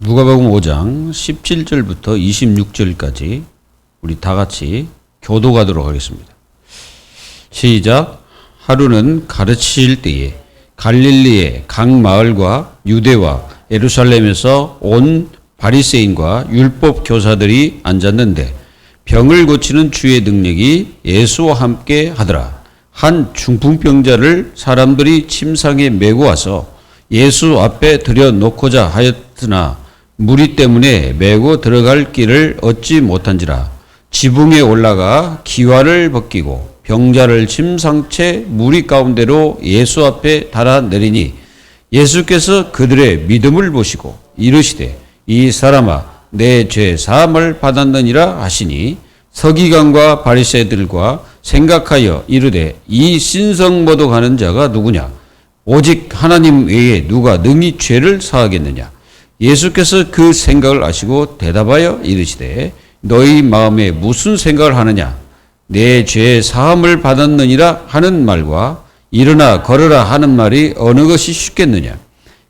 누가복음 5장 17절부터 26절까지 우리 다 같이 교도가도록 하겠습니다. 시작. 하루는 가르치실 때에 갈릴리의 각 마을과 유대와 예루살렘에서 온 바리새인과 율법 교사들이 앉았는데 병을 고치는 주의 능력이 예수와 함께 하더라. 한 중풍병자를 사람들이 침상에 메고 와서 예수 앞에 들여놓고자 하였으나 무리 때문에 메고 들어갈 길을 얻지 못한지라. 지붕에 올라가 기와를 벗기고 병자를 침상채 무리 가운데로 예수 앞에 달아내리니 예수께서 그들의 믿음을 보시고 이르시되 이 사람아 내 죄 사함을 받았느니라 하시니 서기관과 바리새들과 생각하여 이르되 이 신성모독하는 자가 누구냐 오직 하나님 외에 누가 능히 죄를 사하겠느냐. 예수께서 그 생각을 아시고 대답하여 이르시되 너희 마음에 무슨 생각을 하느냐. 내 죄 사함을 받았느니라 하는 말과 일어나 걸으라 하는 말이 어느 것이 쉽겠느냐.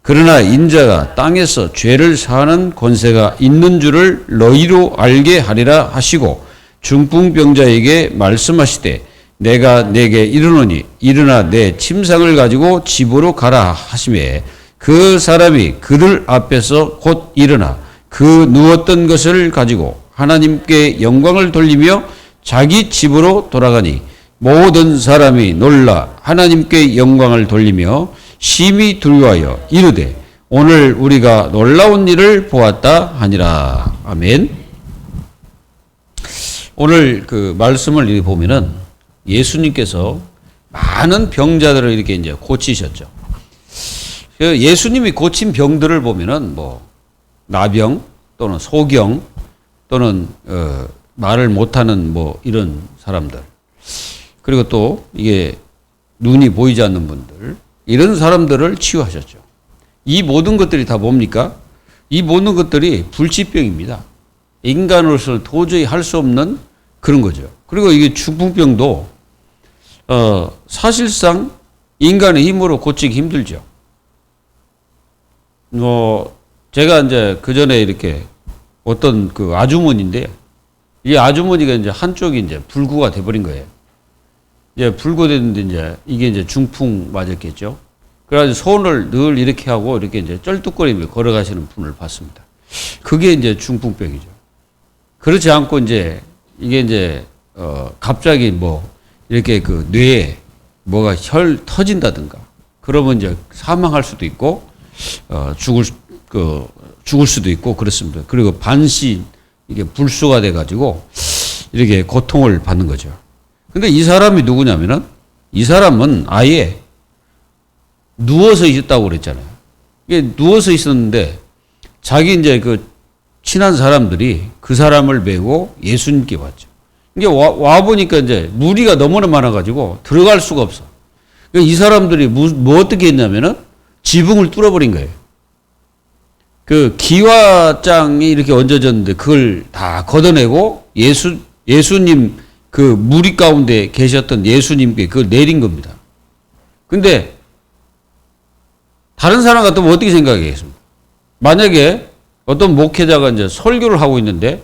그러나 인자가 땅에서 죄를 사하는 권세가 있는 줄을 너희로 알게 하리라 하시고 중풍병자에게 말씀하시되 내가 내게 이르노니 일어나 내 침상을 가지고 집으로 가라 하시매 그 사람이 그들 앞에서 곧 일어나 그 누웠던 것을 가지고 하나님께 영광을 돌리며 자기 집으로 돌아가니 모든 사람이 놀라 하나님께 영광을 돌리며 심히 두려워하여 이르되 오늘 우리가 놀라운 일을 보았다 하니라. 아멘. 오늘 그 말씀을 이렇게 보면은 예수님께서 많은 병자들을 이렇게 이제 고치셨죠. 예수님이 고친 병들을 보면은 뭐 나병 또는 소경 또는 말을 못하는 뭐 이런 사람들 그리고 또 이게 눈이 보이지 않는 분들 이런 사람들을 치유하셨죠. 이 모든 것들이 다 뭡니까? 이 모든 것들이 불치병입니다. 인간으로서 도저히 할 수 없는 그런 거죠. 그리고 이게 중풍병도 사실상 인간의 힘으로 고치기 힘들죠. 제가 이제 그 전에 이렇게 어떤 그 아주머니인데 이 아주머니가 이제 한쪽이 이제 불구가 돼버린 거예요. 이제 불구됐는데 이제 이게 이제 중풍 맞았겠죠. 그래가지고 손을 늘 이렇게 하고 이렇게 이제 쩔뚝거리며 걸어가시는 분을 봤습니다. 그게 이제 중풍병이죠. 그렇지 않고 이제 이게 이제 갑자기 뭐 이렇게 그 뇌에 뭐가 혈 터진다든가 그러면 이제 사망할 수도 있고 죽을 수도 있고 그렇습니다. 그리고 반시 이게 불수가 돼 가지고 이렇게 고통을 받는 거죠. 근데 이 사람이 누구냐면은 이 사람은 아예 누워서 있었다고 그랬잖아요. 이게 누워서 있었는데 자기 이제 그 친한 사람들이 그 사람을 메고 예수님께 왔죠. 이게 와 보니까 이제 무리가 너무나 많아가지고 들어갈 수가 없어. 이 사람들이 뭐 어떻게 했냐면은 지붕을 뚫어버린 거예요. 그 기와장이 이렇게 얹어졌는데 그걸 다 걷어내고 예수님 그 무리 가운데 계셨던 예수님께 그걸 내린 겁니다. 근데 다른 사람 같으면 어떻게 생각하겠습니까? 만약에 어떤 목회자가 이제 설교를 하고 있는데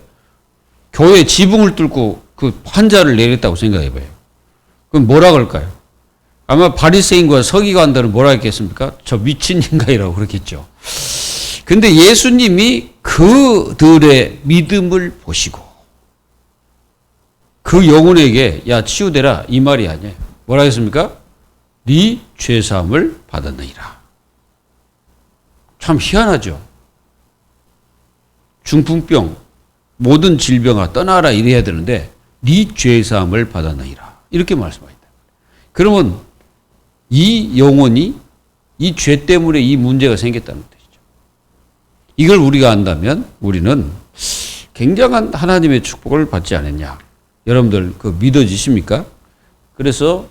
교회 지붕을 뚫고 그 환자를 내렸다고 생각해봐요. 그럼 뭐라 그럴까요? 아마 바리새인과 서기관들은 뭐라 했겠습니까? 저 미친 인간이라고 그렇겠죠. 근데 예수님이 그들의 믿음을 보시고 그 영혼에게 야 치유되라 이 말이 아니에요. 뭐라 했습니까? 네 죄사함을 받았느니라. 참 희한하죠. 중풍병 모든 질병아 떠나라 이래야 되는데 네 죄사함을 받았느니라 이렇게 말씀합니다. 그러면 이 영혼이 이 죄 때문에 이 문제가 생겼다는 뜻이죠. 이걸 우리가 안다면 우리는 굉장한 하나님의 축복을 받지 않았냐. 여러분들 그 믿어지십니까? 그래서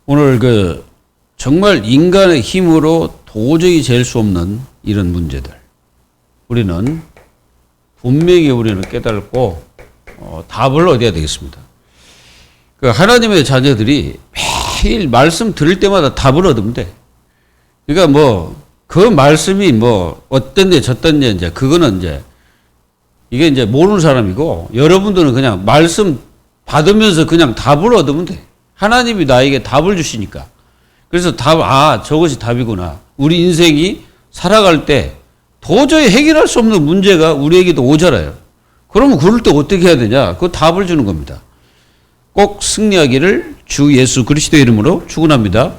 오늘 그 정말 인간의 힘으로 도저히 잴 수 없는 이런 문제들. 우리는 분명히 우리는 깨달고 답을 얻어야 되겠습니다. 그 하나님의 자녀들이 매일 말씀 들을 때마다 답을 얻으면 돼. 그러니까 뭐 그 말씀이 뭐 어땠네 저땠네 이제 그거는 이제 이게 이제 모르는 사람이고 여러분들은 그냥 말씀 받으면서 그냥 답을 얻으면 돼. 하나님이 나에게 답을 주시니까. 그래서 저것이 답이구나. 우리 인생이 살아갈 때 도저히 해결할 수 없는 문제가 우리에게도 오잖아요. 그러면 그럴 때 어떻게 해야 되냐? 그 답을 주는 겁니다. 꼭 승리하기를 주 예수 그리스도의 이름으로 축원합니다.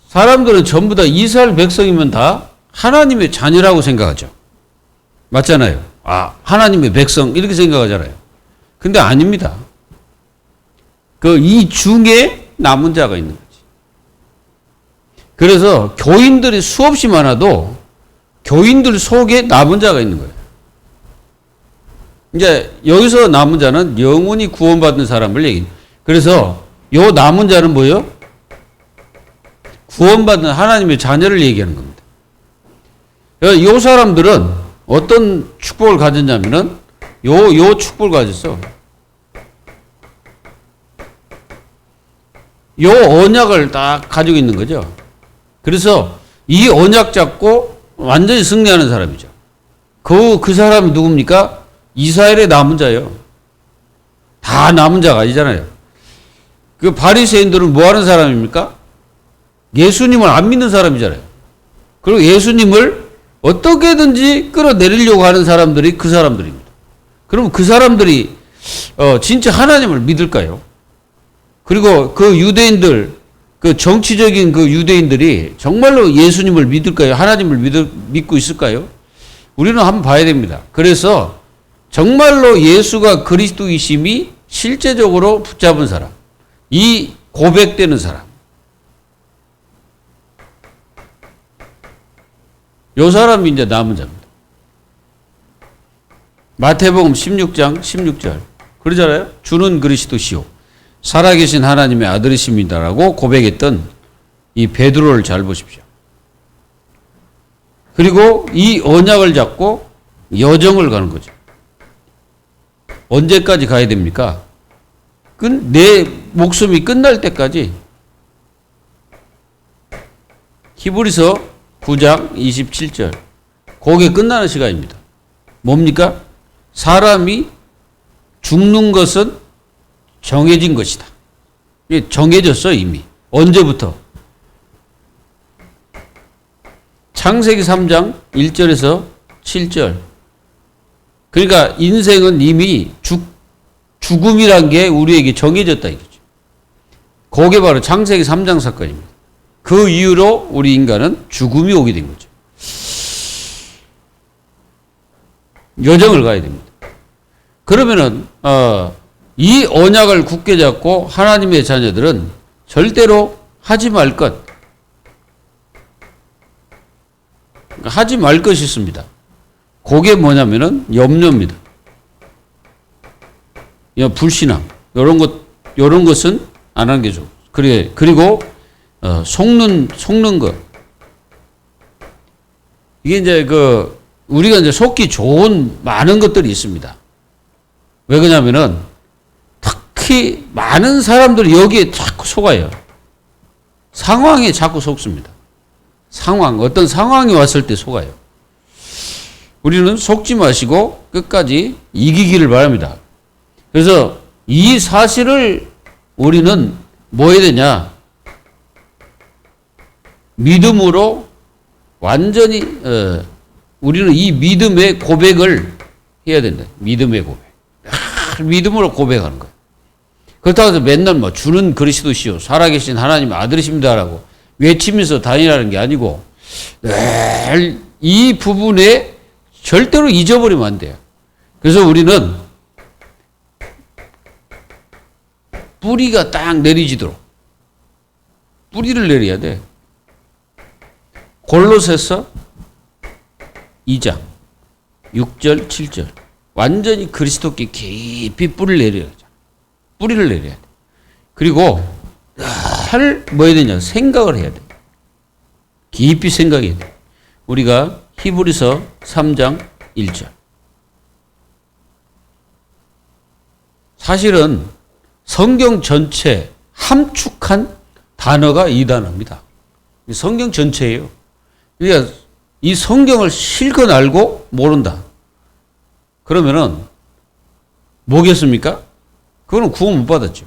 사람들은 전부 다 이스라엘 백성이면 다 하나님의 자녀라고 생각하죠. 맞잖아요. 하나님의 백성 이렇게 생각하잖아요. 근데 아닙니다. 그 이 중에 남은 자가 있는 거지. 그래서 교인들이 수없이 많아도 교인들 속에 남은 자가 있는 거예요. 이제 여기서 남은 자는 영원히 구원받은 사람을 얘기해요. 그래서 요 남은 자는 뭐예요? 구원받은 하나님의 자녀를 얘기하는 겁니다. 요 사람들은 어떤 축복을 가졌냐면은 요 축복을 가졌어. 요 언약을 딱 가지고 있는 거죠. 그래서 이 언약 잡고 완전히 승리하는 사람이죠. 그 사람이 누굽니까? 이스라엘의 남은 자예요. 다 남은 자가 아니잖아요. 그 바리새인들은 뭐 하는 사람입니까? 예수님을 안 믿는 사람이잖아요. 그리고 예수님을 어떻게든지 끌어내리려고 하는 사람들이 그 사람들입니다. 그럼 그 사람들이 진짜 하나님을 믿을까요? 그리고 그 유대인들, 그 정치적인 그 유대인들이 정말로 예수님을 믿을까요? 하나님을 믿고 있을까요? 우리는 한번 봐야 됩니다. 그래서 정말로 예수가 그리스도이심이 실제적으로 붙잡은 사람, 이 고백되는 사람, 요 사람이 이제 남은 자입니다. 마태복음 16장 16절 그러잖아요. 주는 그리스도시요 살아계신 하나님의 아들이십니다라고 고백했던 이 베드로를 잘 보십시오. 그리고 이 언약을 잡고 여정을 가는 거죠. 언제까지 가야 됩니까? 내 목숨이 끝날 때까지. 히브리서 9장 27절 거기에 끝나는 시간입니다. 뭡니까? 사람이 죽는 것은 정해진 것이다. 이게 정해졌어 이미. 언제부터? 창세기 3장 1절에서 7절. 그러니까 인생은 이미 죽음이란 게 우리에게 정해졌다 이거죠. 그게 바로 창세기 3장 사건입니다. 그 이후로 우리 인간은 죽음이 오게 된 거죠. 여정을 가야 됩니다. 그러면은 이 언약을 굳게 잡고 하나님의 자녀들은 절대로 하지 말 것, 하지 말 것이 있습니다. 그게 뭐냐면은 염려입니다. 불신앙 이런 것은 안 하는 게 좋고 그리고 속는 것. 이게 이제 우리가 이제 속기 좋은 많은 것들이 있습니다. 왜 그러냐면은 특히 많은 사람들이 여기에 자꾸 속아요. 상황에 자꾸 속습니다. 어떤 상황이 왔을 때 속아요. 우리는 속지 마시고 끝까지 이기기를 바랍니다. 그래서 이 사실을 우리는 뭐 해야 되냐? 믿음으로 완전히 우리는 이 믿음의 고백을 해야 된다. 믿음의 고백. 믿음으로 고백하는 거예요. 그렇다고 해서 맨날 주는 그리스도시요 살아계신 하나님의 아들이십니다라고 외치면서 다니라는 게 아니고 늘 이 부분에 절대로 잊어버리면 안 돼요. 그래서 우리는 뿌리가 딱 내리지도록 뿌리를 내려야 돼. 골로새서 2장 6절 7절 완전히 그리스도께 깊이 뿌리를 내려야 돼. 뿌리를 내려야 돼. 그리고 뭐 해야 되냐? 생각을 해야 돼. 깊이 생각해야 돼. 우리가 히브리서 3장 1절. 사실은 성경 전체 함축한 단어가 이 단어입니다. 성경 전체예요. 그러니까 이 성경을 실컷 알고 모른다. 그러면은 뭐겠습니까? 그거는 구원 못 받았죠.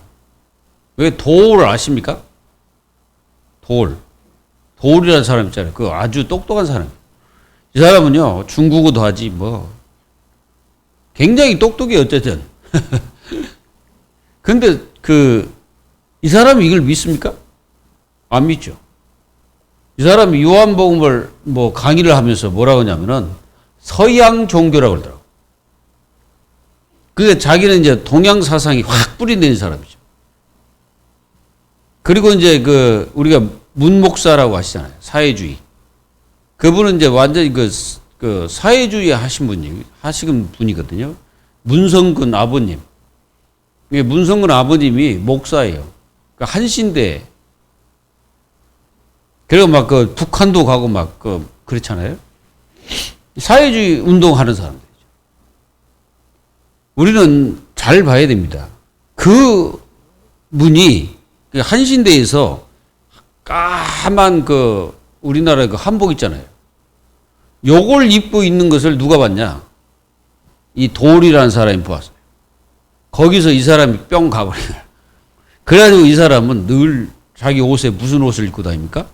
왜 도를 아십니까? 도울이라는 사람 있잖아요. 그 아주 똑똑한 사람. 이 사람은요, 중국어도 하지, 뭐. 굉장히 똑똑해, 어쨌든. 근데, 이 사람이 이걸 믿습니까? 안 믿죠. 이 사람이 요한복음을 뭐 강의를 하면서 뭐라고 하냐면은 서양 종교라고 그러더라고. 그게 자기는 이제 동양 사상이 확 뿌리내린 사람이죠. 그리고 이제 우리가 문목사라고 하시잖아요. 사회주의. 그분은 이제 완전히 그 사회주의 하시는 분이거든요. 문성근 아버님. 문성근 아버님이 목사예요. 그러니까 한신대. 그리고 막 북한도 가고 막 그렇잖아요. 사회주의 운동하는 사람들이죠. 우리는 잘 봐야 됩니다. 그 분이 한신대에서 까만 우리나라 한복 있잖아요. 요걸 입고 있는 것을 누가 봤냐? 이 돌이라는 사람이 보았어요. 거기서 이 사람이 뿅 가버린 거야. 그래가지고 이 사람은 늘 자기 옷에 무슨 옷을 입고 다닙니까?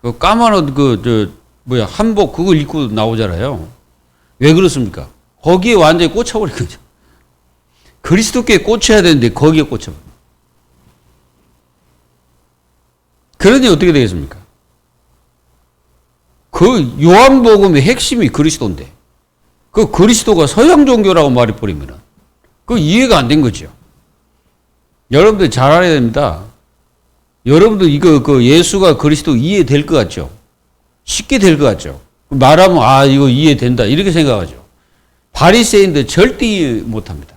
그 까만 옷, 한복 그걸 입고 나오잖아요. 왜 그렇습니까? 거기에 완전히 꽂혀버린 거죠. 그리스도께 꽂혀야 되는데 거기에 꽂혀버린 거예요. 그러니 어떻게 되겠습니까? 그 요한복음의 핵심이 그리스도인데, 그 그리스도가 서양 종교라고 말해버리면 그 이해가 안 된 거죠. 여러분들 잘 알아야 됩니다. 여러분들 이거 예수가 그리스도 이해될 것 같죠? 쉽게 될 것 같죠? 말하면 이거 이해된다 이렇게 생각하죠. 바리새인들 절대 이해 못합니다.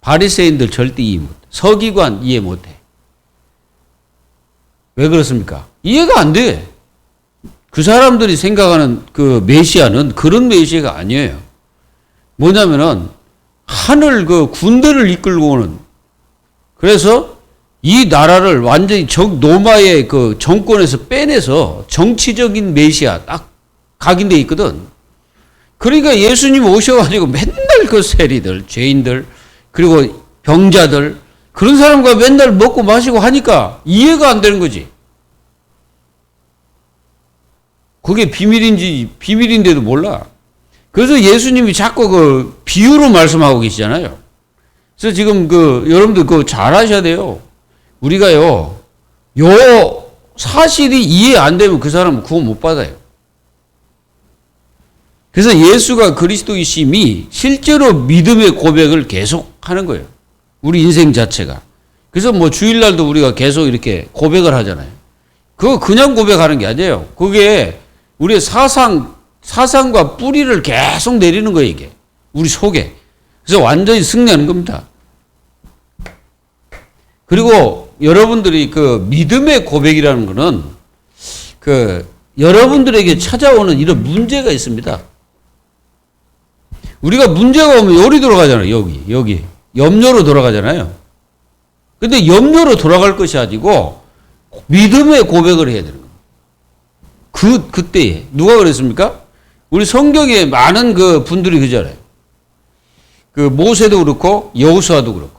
바리새인들 절대 이해 못해. 서기관 이해 못해. 왜 그렇습니까? 이해가 안 돼. 그 사람들이 생각하는 그 메시아는 그런 메시아가 아니에요. 뭐냐면은 하늘 군대를 이끌고 오는, 그래서 이 나라를 완전히 로마의 정권에서 빼내서 정치적인 메시아 딱 각인돼 있거든. 그러니까 예수님 오셔가지고 맨날 세리들, 죄인들, 그리고 병자들, 그런 사람과 맨날 먹고 마시고 하니까 이해가 안 되는 거지. 그게 비밀인데도 몰라. 그래서 예수님이 자꾸 비유로 말씀하고 계시잖아요. 그래서 지금 여러분들 잘 하셔야 돼요. 우리가요, 요 사실이 이해 안 되면 그 사람은 구원 못 받아요. 그래서 예수가 그리스도이심이 실제로 믿음의 고백을 계속 하는 거예요. 우리 인생 자체가. 그래서 뭐 주일날도 우리가 계속 이렇게 고백을 하잖아요. 그거 그냥 고백하는 게 아니에요. 그게 우리의 사상과 뿌리를 계속 내리는 거예요, 이게. 우리 속에. 그래서 완전히 승리하는 겁니다. 그리고 여러분들이 믿음의 고백이라는 거는 여러분들에게 찾아오는 이런 문제가 있습니다. 우리가 문제가 오면 여기 돌아가잖아요, 여기. 염려로 돌아가잖아요. 근데 염려로 돌아갈 것이 아니고 믿음의 고백을 해야 되는 거예요. 그때에. 누가 그랬습니까? 우리 성경에 많은 분들이 그잖아요. 모세도 그렇고 여호수아도 그렇고.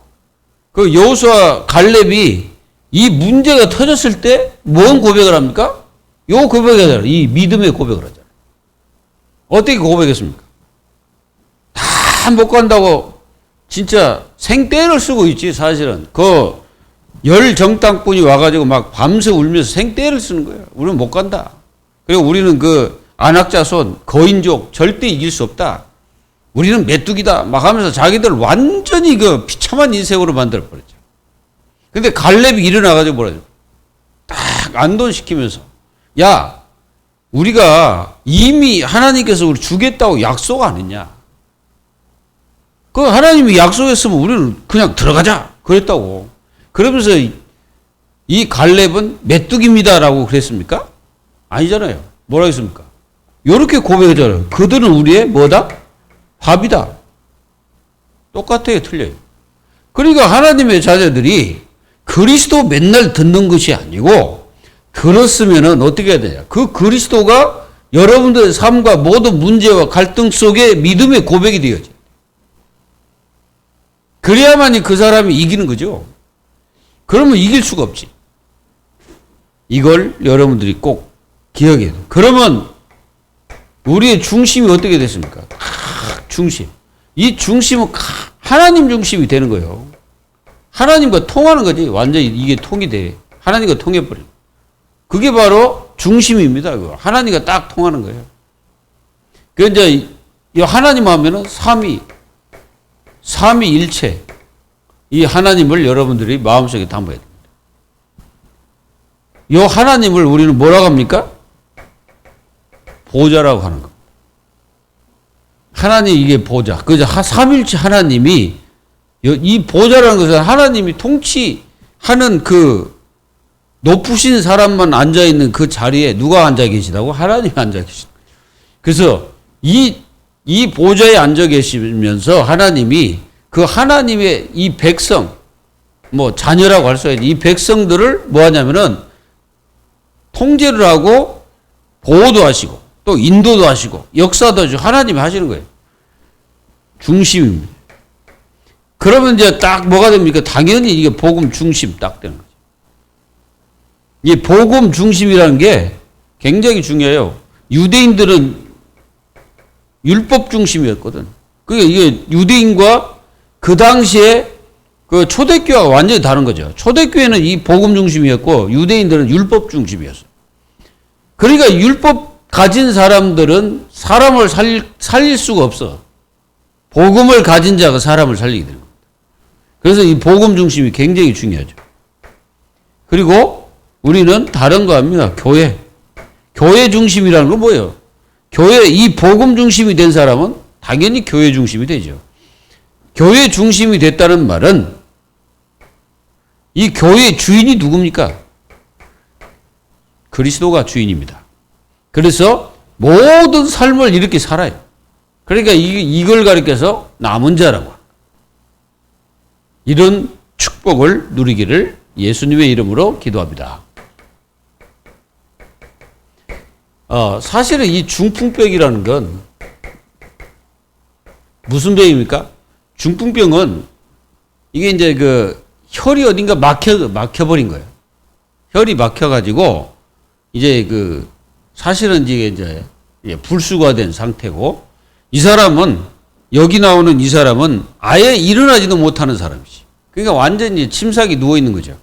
여호수아 갈렙이 이 문제가 터졌을 때 뭔 고백을 합니까? 요 고백을 하잖아요. 이 믿음의 고백을 하잖아요. 어떻게 고백했습니까? 다 못 간다고 진짜 생떼를 쓰고 있지, 사실은. 열 정당분이 와가지고 막 밤새 울면서 생떼를 쓰는 거예요. 우리는 못 간다. 그리고 우리는 안악자손, 거인족 절대 이길 수 없다. 우리는 메뚜기다. 막 하면서 자기들 완전히 비참한 인생으로 만들어버렸죠. 근데 갈렙이 일어나가지고 뭐라 하죠? 딱 안돈시키면서, 야, 우리가 이미 하나님께서 우리 주겠다고 약속 안 했냐? 하나님이 약속했으면 우리는 그냥 들어가자. 그랬다고. 그러면서 이 갈렙은 메뚜기입니다라고 그랬습니까? 아니잖아요. 뭐라 했습니까? 이렇게 고백하잖아요. 그들은 우리의 뭐다? 밥이다. 똑같아요. 틀려요. 그러니까 하나님의 자녀들이 그리스도 맨날 듣는 것이 아니고 들었으면은 어떻게 해야 되냐. 그 그리스도가 여러분들의 삶과 모든 문제와 갈등 속에 믿음의 고백이 되어져. 그래야만이 그 사람이 이기는 거죠. 그러면 이길 수가 없지. 이걸 여러분들이 꼭 기억해야 돼요. 그러면 우리의 중심이 어떻게 됐습니까? 중심. 이 중심은 하나님 중심이 되는 거예요. 하나님과 통하는 거지. 완전히 이게 통이 돼. 하나님과 통해버려. 그게 바로 중심입니다. 하나님과 딱 통하는 거예요. 그 이제 이 하나님 하면은 삼위일체. 이 하나님을 여러분들이 마음속에 담아야 됩니다. 이 하나님을 우리는 뭐라고 합니까? 보좌라고 하는 겁니다. 하나님 이게 보좌. 그죠? 삼일체 하나님이 이 보좌라는 것은 하나님이 통치하는 그 높으신 사람만 앉아있는 그 자리에 누가 앉아 계시다고? 하나님이 앉아 계시다. 그래서 이 보좌에 앉아 계시면서 하나님이 그 하나님의 이 백성, 뭐 자녀라고 할 수 있지. 이 백성들을 뭐 하냐면은 통제를 하고 보호도 하시고 또 인도도 하시고 역사도 하시고 하나님이 하시는 거예요. 중심입니다. 그러면 이제 딱 뭐가 됩니까? 당연히 이게 복음 중심 딱 되는 거죠. 이 복음 중심이라는 게 굉장히 중요해요. 유대인들은 율법 중심이었거든. 그게 이게 유대인과 그 당시에 그 초대교회가 완전히 다른 거죠. 초대교회는 이 복음 중심이었고 유대인들은 율법 중심이었어요. 그러니까 율법 가진 사람들은 사람을 살릴 수가 없어. 복음을 가진 자가 사람을 살리게 되는 겁니다. 그래서 이 복음 중심이 굉장히 중요하죠. 그리고 우리는 다른 거 합니다. 교회. 교회 중심이라는 건 뭐예요? 교회, 이 복음 중심이 된 사람은 당연히 교회 중심이 되죠. 교회 중심이 됐다는 말은 이 교회의 주인이 누굽니까? 그리스도가 주인입니다. 그래서 모든 삶을 이렇게 살아요. 그러니까 이걸 가리켜서 남은 자라고. 이런 축복을 누리기를 예수님의 이름으로 기도합니다. 사실은 이 중풍병이라는 건 무슨 병입니까? 중풍병은 이게 이제 그 혈이 어딘가 막혀버린 거예요. 혈이 막혀가지고 이제 그 사실은 이게 불수가 된 상태고 이 사람은 여기 나오는 이 사람은 아예 일어나지도 못하는 사람이지. 그러니까 완전히 침삭이 누워 있는 거죠.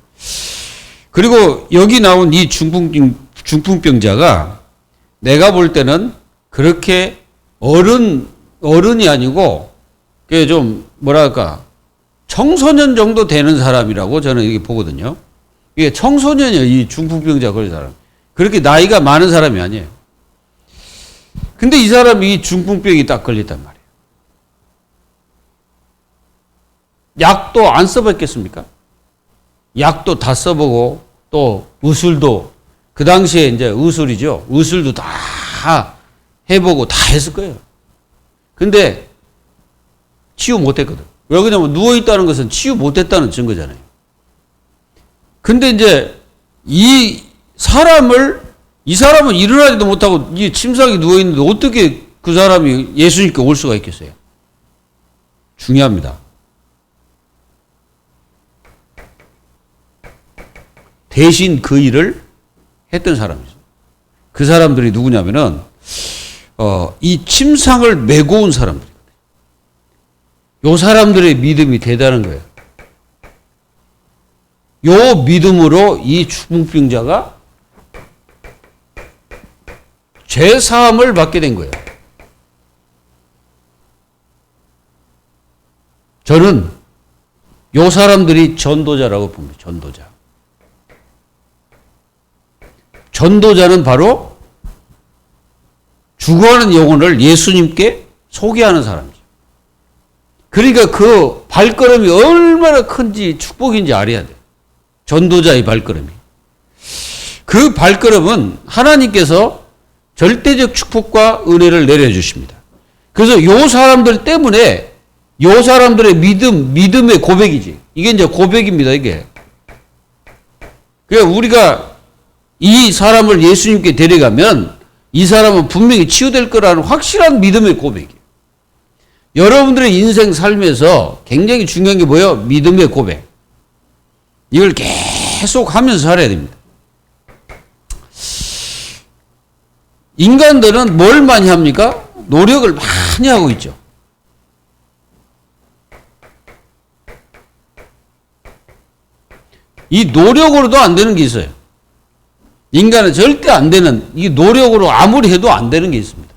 그리고 여기 나온 이 중풍병자가 내가 볼 때는 그렇게 어른이 아니고 그게 좀 뭐랄까 청소년 정도 되는 사람이라고 저는 이렇게 보거든요. 이게 청소년이에요. 이 중풍병자 걸린 사람. 그렇게 나이가 많은 사람이 아니에요. 근데 이 사람이 이 중풍병이 딱 걸렸단 말이에요. 약도 안 써봤겠습니까? 약도 다 써보고 또 의술도 그 당시에 이제 의술이죠. 의술도 다 해보고 다 했을 거예요. 근데 치유 못했거든. 왜 그러냐면 누워있다는 것은 치유 못했다는 증거잖아요. 근데 이제 이 사람은 일어나지도 못하고 이 침상에 누워있는데 어떻게 그 사람이 예수님께 올 수가 있겠어요? 중요합니다. 대신 그 일을 했던 사람이죠. 그 사람들이 누구냐면은 이 침상을 메고 온 사람들이거든요. 요 사람들의 믿음이 대단한 거예요. 요 믿음으로 이 중풍병자가 죄 사함을 받게 된 거예요. 저는 요 사람들이 전도자라고 봅니다. 전도자. 전도자는 바로 죽어가는 영혼을 예수님께 소개하는 사람이죠. 그러니까 그 발걸음이 얼마나 큰지 축복인지 알아야 돼. 전도자의 발걸음이. 그 발걸음은 하나님께서 절대적 축복과 은혜를 내려주십니다. 그래서 요 사람들 때문에 요 사람들의 믿음의 고백이지. 이게 이제 고백입니다, 이게. 그러니까 우리가 이 사람을 예수님께 데려가면 이 사람은 분명히 치유될 거라는 확실한 믿음의 고백이에요. 여러분들의 인생 삶에서 굉장히 중요한 게 뭐예요? 믿음의 고백. 이걸 계속 하면서 살아야 됩니다. 인간들은 뭘 많이 합니까? 노력을 많이 하고 있죠. 이 노력으로도 안 되는 게 있어요. 인간은 절대 안 되는, 이 노력으로 아무리 해도 안 되는 게 있습니다.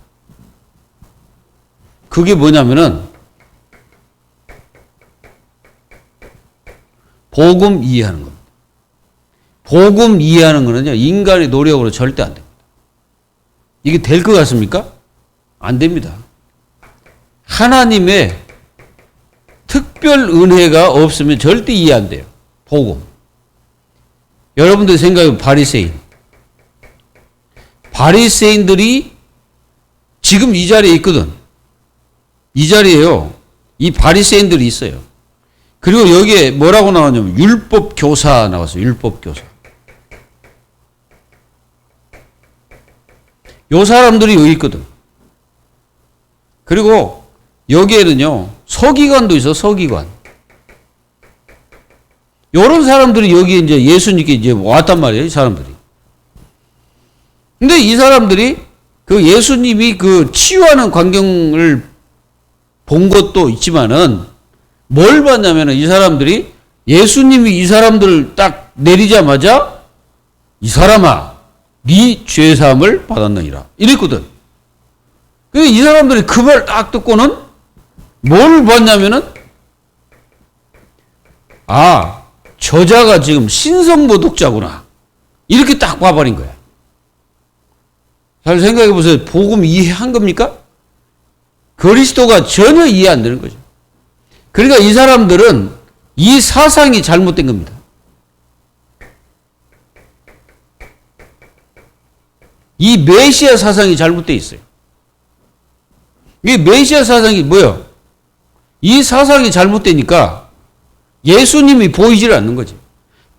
그게 뭐냐면은 복음 이해하는 겁니다. 복음 이해하는 거는요, 인간의 노력으로 절대 안 됩니다. 이게 될 것 같습니까? 안 됩니다. 하나님의 특별 은혜가 없으면 절대 이해 안 돼요. 복음. 여러분들 생각해 바리새인. 바리새인들이 지금 이 자리에 있거든. 이 자리에요. 이 바리새인들이 있어요. 그리고 여기에 뭐라고 나오냐면 율법 교사 나왔어요. 율법 교사. 요 사람들이 여기 있거든. 그리고 여기에는요, 서기관도 있어, 서기관. 요런 사람들이 여기 이제 예수님께 이제 왔단 말이에요, 이 사람들이. 근데 이 사람들이 그 예수님이 그 치유하는 광경을 본 것도 있지만은 뭘 봤냐면은 이 사람들이 예수님이 이 사람들을 딱 내리자마자 이 사람아, 네 죄사함을 받았느니라. 이랬거든. 이 사람들이 그 말 딱 듣고는 뭘 봤냐면은 아, 저자가 지금 신성모독자구나. 이렇게 딱 봐버린 거야. 잘 생각해 보세요. 복음 이해한 겁니까? 그리스도가 전혀 이해 안 되는 거죠. 그러니까 이 사람들은 이 사상이 잘못된 겁니다. 이 메시아 사상이 잘못되어 있어요. 이 메시아 사상이 뭐예요? 이 사상이 잘못되니까 예수님이 보이질 않는 거지.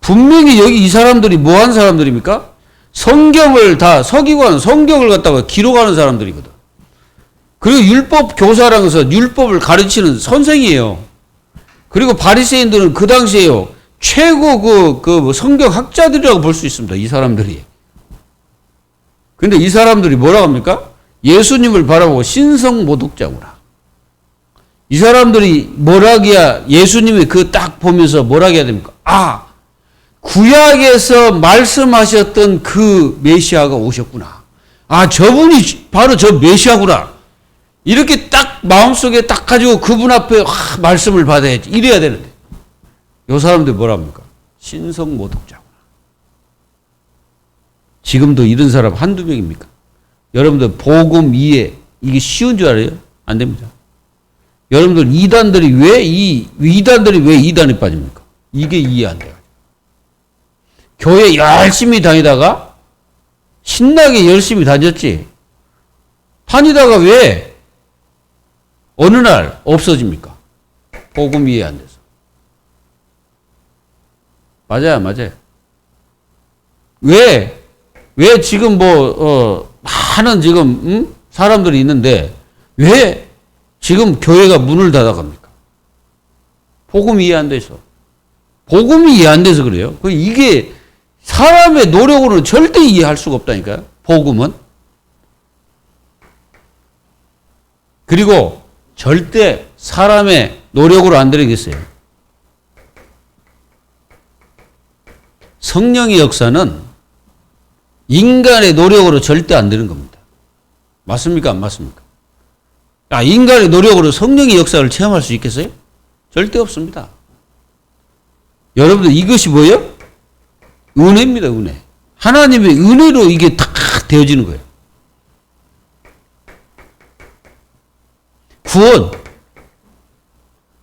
분명히 여기 이 사람들이 뭐 한 사람들입니까? 성경을 다, 서기관 성경을 갖다가 기록하는 사람들이거든. 그리고 율법 교사라고 해서 율법을 가르치는 선생이에요. 그리고 바리새인들은 그 당시에요, 최고 그 성경 학자들이라고 볼 수 있습니다. 이 사람들이. 근데 이 사람들이 뭐라고 합니까? 예수님을 바라보고 신성모독자구나. 이 사람들이 뭐라기야, 예수님이 그 딱 보면서 뭐라고 해야 됩니까? 아, 구약에서 말씀하셨던 그 메시아가 오셨구나. 아, 저분이 바로 저 메시아구나. 이렇게 딱 마음속에 딱 가지고 그분 앞에 말씀을 받아야지. 이래야 되는데. 요 사람들 뭐라 합니까? 신성모독자구나. 지금도 이런 사람 한두 명입니까? 여러분들 복음 이해, 이게 쉬운 줄 알아요? 안 됩니다. 여러분들 이단들이 왜 이단에 빠집니까? 이게 이해 안 돼요. 교회 열심히 다니다가 신나게 열심히 다녔지. 다니다가 왜 어느 날 없어집니까? 복음 이해 안 돼서. 맞아요. 왜 지금 많은 지금 사람들이 있는데 왜 지금 교회가 문을 닫아갑니까? 복음 이해 안 돼서. 복음이 이해 안 돼서 그래요. 이게 사람의 노력으로는 절대 이해할 수가 없다니까요. 복음은. 그리고 절대 사람의 노력으로 안 되는 게 있어요. 성령의 역사는 인간의 노력으로 절대 안 되는 겁니다. 맞습니까? 안 맞습니까? 인간의 노력으로 성령의 역사를 체험할 수 있겠어요? 절대 없습니다. 여러분들 이것이 뭐예요? 은혜입니다. 은혜. 하나님의 은혜로 이게 다 되어지는 거예요. 구원.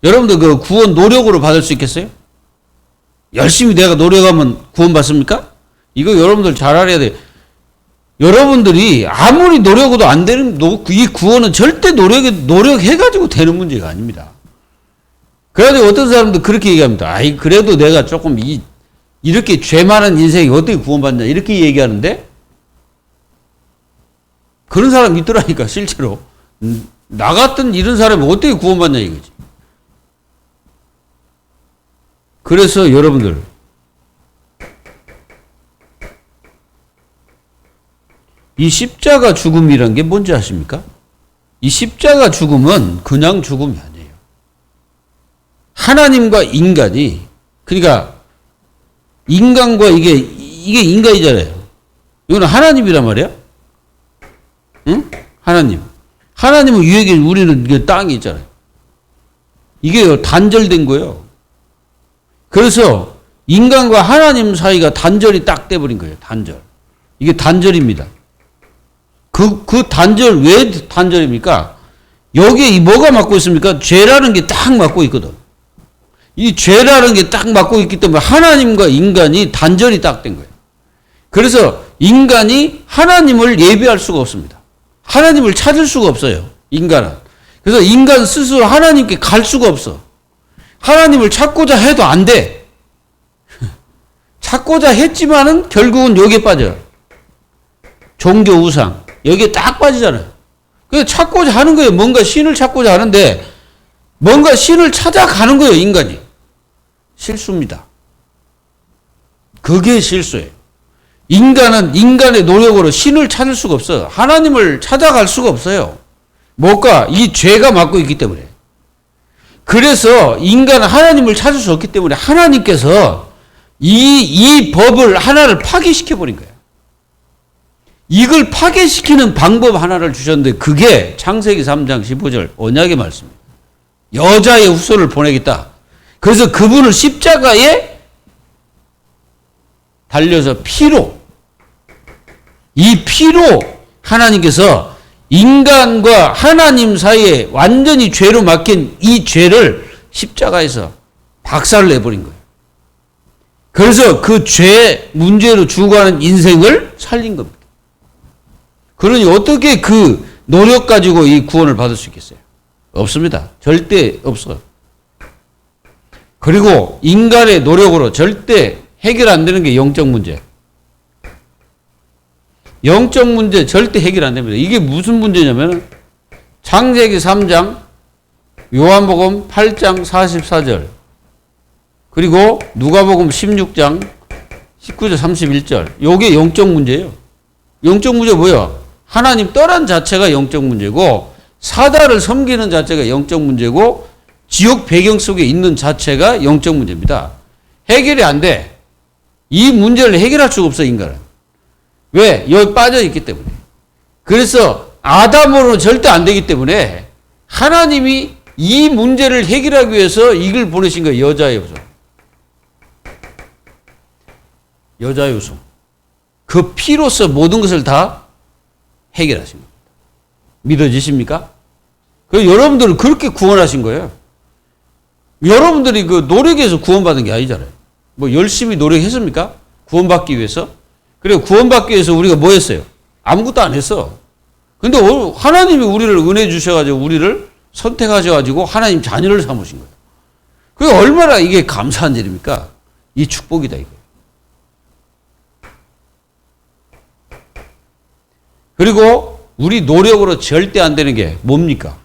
여러분들 그 구원 노력으로 받을 수 있겠어요? 열심히 내가 노력하면 구원받습니까? 이거 여러분들 잘 알아야 돼요. 여러분들이 아무리 노력해도 안 되는, 이 구원은 절대 노력해가지고 되는 문제가 아닙니다. 그래가지고 어떤 사람도 그렇게 얘기합니다. 아이, 그래도 내가 조금 이렇게 죄 많은 인생이 어떻게 구원받냐, 이렇게 얘기하는데, 그런 사람 있더라니까, 실제로. 나 같은 이런 사람이 어떻게 구원받냐, 이거지. 그래서 여러분들, 이 십자가 죽음이란 게 뭔지 아십니까? 이 십자가 죽음은 그냥 죽음이 아니에요. 하나님과 인간이, 그러니까 인간과 이게 인간이잖아요. 이거는 하나님이란 말이야. 응? 하나님. 하나님은 위에 계신, 우리는 이게 땅에 있잖아요. 이게 단절된 거예요. 그래서 인간과 하나님 사이가 단절이 딱 돼버린 거예요. 단절. 이게 단절입니다. 그 단절, 왜 단절입니까? 여기에 뭐가 막고 있습니까? 죄라는 게 딱 막고 있거든. 이 죄라는 게 딱 막고 있기 때문에 하나님과 인간이 단절이 딱 된 거예요. 그래서 인간이 하나님을 예비할 수가 없습니다. 하나님을 찾을 수가 없어요. 인간은. 그래서 인간 스스로 하나님께 갈 수가 없어. 하나님을 찾고자 해도 안 돼. 찾고자 했지만은 결국은 여기에 빠져요. 종교 우상. 여기에 딱 빠지잖아요. 그래서 찾고자 하는 거예요. 뭔가 신을 찾고자 하는데 뭔가 신을 찾아가는 거예요. 인간이. 실수입니다. 그게 실수예요. 인간은 인간의 노력으로 신을 찾을 수가 없어요. 하나님을 찾아갈 수가 없어요. 뭘까? 이 죄가 막고 있기 때문에. 그래서 인간은 하나님을 찾을 수 없기 때문에 하나님께서 이 법을 하나를 파괴시켜버린 거예요. 이걸 파괴시키는 방법 하나를 주셨는데 그게 창세기 3장 15절 언약의 말씀입니다. 여자의 후손을 보내겠다. 그래서 그분을 십자가에 달려서 이 피로 하나님께서 인간과 하나님 사이에 완전히 죄로 막힌 이 죄를 십자가에서 박살을 내버린 거예요. 그래서 그 죄 문제로 죽어가는 인생을 살린 겁니다. 그러니 어떻게 그 노력 가지고 이 구원을 받을 수 있겠어요? 없습니다. 절대 없어요. 그리고 인간의 노력으로 절대 해결 안 되는 게 영적 문제. 영적 문제 절대 해결 안 됩니다. 이게 무슨 문제냐면 창세기 3장, 요한복음 8장 44절, 그리고 누가복음 16장 19절 31절. 요게 영적 문제예요. 영적 문제 뭐야? 하나님 떠난 자체가 영적 문제고 사단을 섬기는 자체가 영적 문제고 지옥 배경 속에 있는 자체가 영적 문제입니다. 해결이 안 돼. 이 문제를 해결할 수가 없어, 인간은. 왜? 여기 빠져 있기 때문에. 그래서 아담으로는 절대 안 되기 때문에 하나님이 이 문제를 해결하기 위해서 이걸 보내신 거예요. 여자의 후손. 여자의 후손. 그 피로서 모든 것을 다 해결하신 겁니다. 믿어지십니까? 그 여러분들은 그렇게 구원하신 거예요. 여러분들이 그 노력해서 구원받은 게 아니잖아요. 뭐 열심히 노력했습니까? 구원받기 위해서? 그리고 구원받기 위해서 우리가 뭐 했어요? 아무것도 안 했어. 근데 하나님이 우리를 은혜 주셔가지고 우리를 선택하셔가지고 하나님 자녀를 삼으신 거예요. 그게 얼마나 이게 감사한 일입니까? 이 축복이다, 이거. 그리고 우리 노력으로 절대 안 되는 게 뭡니까?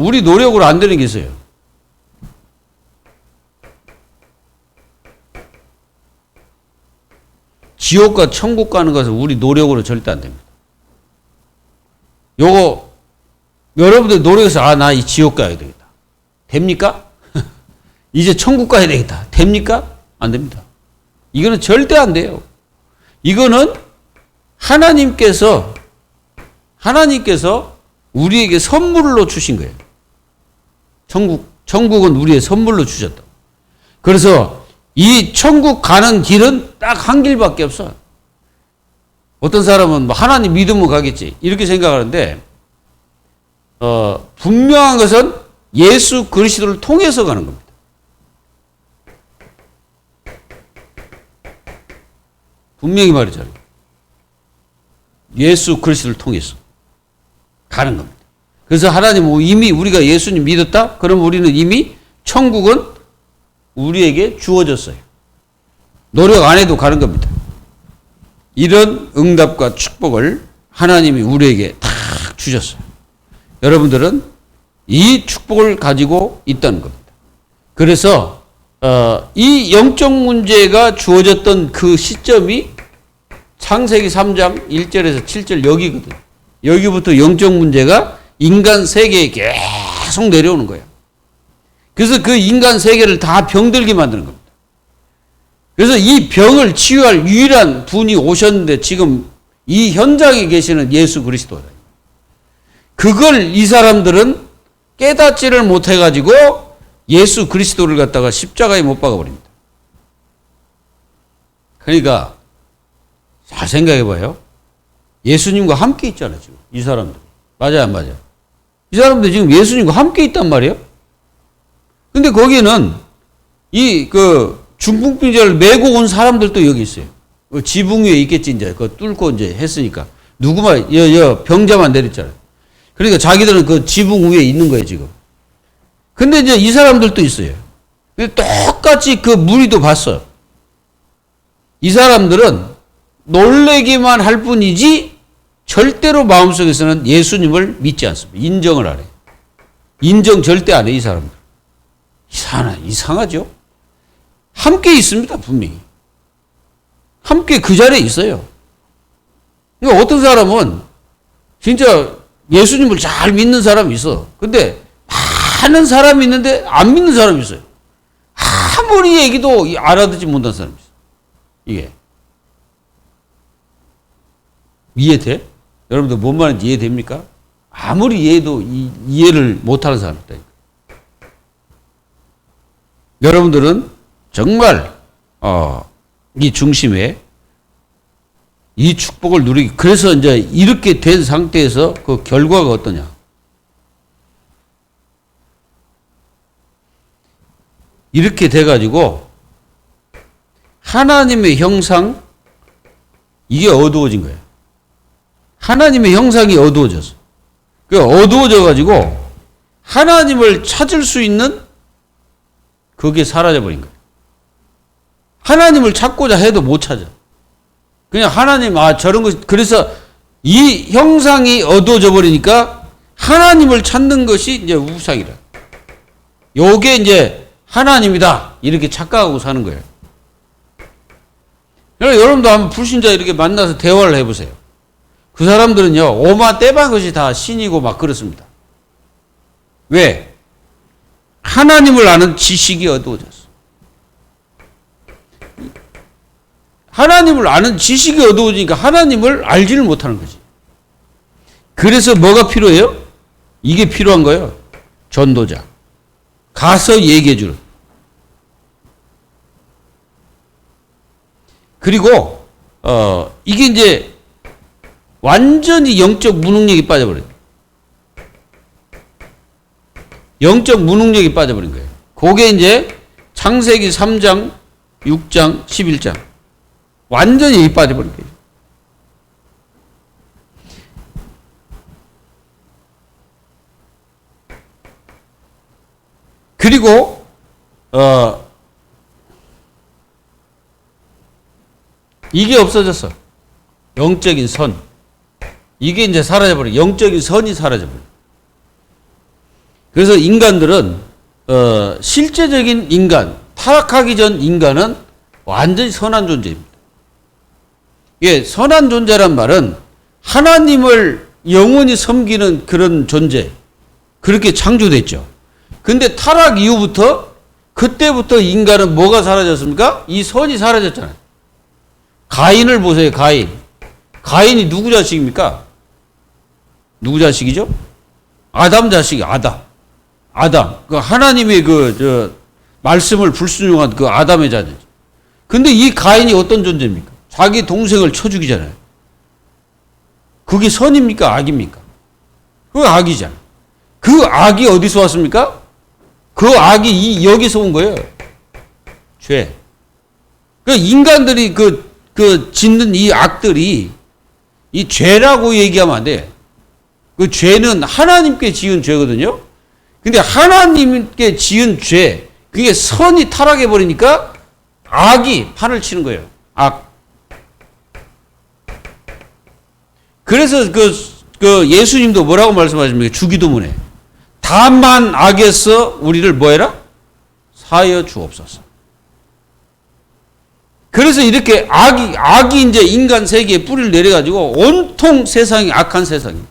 우리 노력으로 안 되는 게 있어요. 지옥과 천국 가는 것은 우리 노력으로 절대 안 됩니다. 요거 여러분들 노력해서 나 이 지옥 가야 되겠다. 됩니까? 이제 천국 가야 되겠다. 됩니까? 안 됩니다. 이거는 절대 안 돼요. 이거는 하나님께서 우리에게 선물로 주신 거예요. 천국은 우리의 선물로 주셨다. 그래서 이 천국 가는 길은 딱 한 길밖에 없어. 어떤 사람은 뭐 하나님 믿으면 가겠지 이렇게 생각하는데 분명한 것은 예수 그리스도를 통해서 가는 겁니다. 분명히 말했잖아요. 예수 그리스도를 통해서 가는 겁니다. 그래서 하나님은 이미 우리가 예수님 믿었다? 그럼 우리는 이미 천국은 우리에게 주어졌어요. 노력 안 해도 가는 겁니다. 이런 응답과 축복을 하나님이 우리에게 다 주셨어요. 여러분들은 이 축복을 가지고 있다는 겁니다. 그래서 이 영적 문제가 주어졌던 그 시점이 창세기 3장 1절에서 7절 여기거든요. 여기부터 영적 문제가 인간 세계에 계속 내려오는 거예요. 그래서 그 인간 세계를 다 병들게 만드는 겁니다. 그래서 이 병을 치유할 유일한 분이 오셨는데 지금 이 현장에 계시는 예수 그리스도다. 그걸 이 사람들은 깨닫지를 못해가지고 예수 그리스도를 갖다가 십자가에 못 박아버립니다. 그러니까 잘 생각해봐요. 예수님과 함께 있잖아요, 지금. 이 사람들. 맞아요, 안 맞아요? 이 사람들 지금 예수님과 함께 있단 말이에요. 근데 거기는 중풍병자를 메고 온 사람들도 여기 있어요. 지붕 위에 있겠지, 이제. 그거 뚫고 이제 했으니까. 누구만, 병자만 내렸잖아요. 그러니까 자기들은 그 지붕 위에 있는 거예요, 지금. 근데 이제 이 사람들도 있어요. 똑같이 그 무리도 봤어요. 이 사람들은 놀래기만 할 뿐이지 절대로 마음속에서는 예수님을 믿지 않습니다. 인정을 안 해요. 인정 절대 안 해요, 이 사람들. 이상하죠? 함께 있습니다, 분명히. 함께 그 자리에 있어요. 그러니까 어떤 사람은 진짜 예수님을 잘 믿는 사람이 있어. 근데 많은 사람이 있는데 안 믿는 사람이 있어요. 아무리 얘기도 알아듣지 못한 사람이 있어요. 이게. 이해돼? 여러분들 뭔 말인지 이해됩니까? 아무리 이해해도 이해를 못하는 사람이 있다. 여러분들은 정말 이 중심에 이 축복을 누리기, 그래서 이제 이렇게 된 상태에서 그 결과가 어떠냐? 이렇게 돼가지고 하나님의 형상, 이게 어두워진 거예요. 하나님의 형상이 어두워졌어. 그 어두워져가지고 하나님을 찾을 수 있는 그게 사라져버린 거예요. 하나님을 찾고자 해도 못 찾아. 그냥 하나님, 저런 거, 그래서 이 형상이 어두워져 버리니까 하나님을 찾는 것이 이제 우상이라. 요게 이제 하나님이다. 이렇게 착각하고 사는 거예요. 여러분도 한번 불신자 이렇게 만나서 대화를 해보세요. 그 사람들은요, 오마 떼방것이 다 신이고 막 그렇습니다. 왜? 하나님을 아는 지식이 어두워졌어. 하나님을 아는 지식이 어두워지니까 하나님을 알지를 못하는 거지. 그래서 뭐가 필요해요? 이게 필요한 거예요. 전도자. 가서 얘기해 주는. 그리고 이게 이제 완전히 영적 무능력이 빠져버려요. 영적 무능력이 빠져버린 거예요. 그게 이제 창세기 3장, 6장, 11장. 완전히 빠져버린 거예요. 그리고 이게 없어졌어. 영적인 선. 이게 이제 사라져버려. 영적인 선이 사라져버려. 그래서 인간들은 실제적인 인간, 타락하기 전 인간은 완전히 선한 존재입니다. 예, 선한 존재란 말은 하나님을 영원히 섬기는 그런 존재, 그렇게 창조됐죠. 근데 타락 이후부터, 그때부터 인간은 뭐가 사라졌습니까? 이 선이 사라졌잖아요. 가인을 보세요, 가인. 가인이 누구 자식입니까? 누구 자식이죠? 아담 자식이, 아담. 그 하나님의 말씀을 불순종한 그 아담의 자녀죠. 근데 이 가인이 어떤 존재입니까? 자기 동생을 쳐 죽이잖아요. 그게 선입니까? 악입니까? 그거 악이잖아. 그 악이 어디서 왔습니까? 그 악이 여기서 온 거예요. 죄. 그 인간들이 그 그 짓는 이 악들이 이 죄라고 얘기하면 안 돼. 그 죄는 하나님께 지은 죄거든요. 근데 하나님께 지은 죄, 그게 선이 타락해 버리니까 악이 판을 치는 거예요. 악. 그래서 그 예수님도 뭐라고 말씀하십니까? 주기도문에 다만 악에서 우리를 뭐해라? 사하여 주옵소서. 그래서 이렇게 악이 이제 인간 세계에 뿌리를 내려가지고 온통 세상이 악한 세상이에요.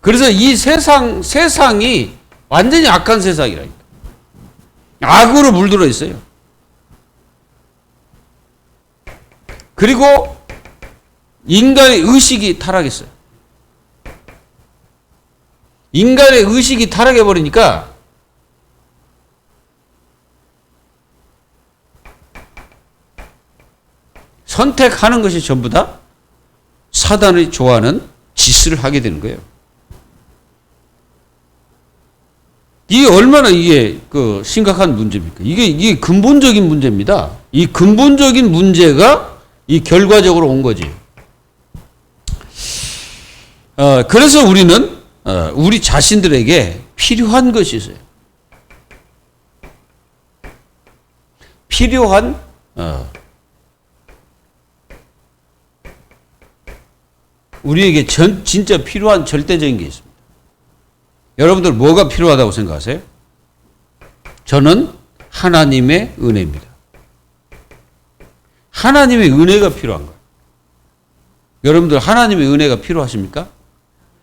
그래서 이 세상이 완전히 악한 세상이라니까. 악으로 물들어 있어요. 그리고 인간의 의식이 타락했어요. 인간의 의식이 타락해버리니까 선택하는 것이 전부 다 사단이 좋아하는 짓을 하게 되는 거예요. 이게 얼마나 그 심각한 문제입니까? 이게 근본적인 문제입니다. 이 근본적인 문제가 이 결과적으로 온 거지. 그래서 우리는 우리 자신들에게 필요한 것이 있어요. 필요한 우리에게 진짜 필요한 절대적인 게 있습니다. 여러분들 뭐가 필요하다고 생각하세요? 저는 하나님의 은혜입니다. 하나님의 은혜가 필요한 거예요. 여러분들 하나님의 은혜가 필요하십니까?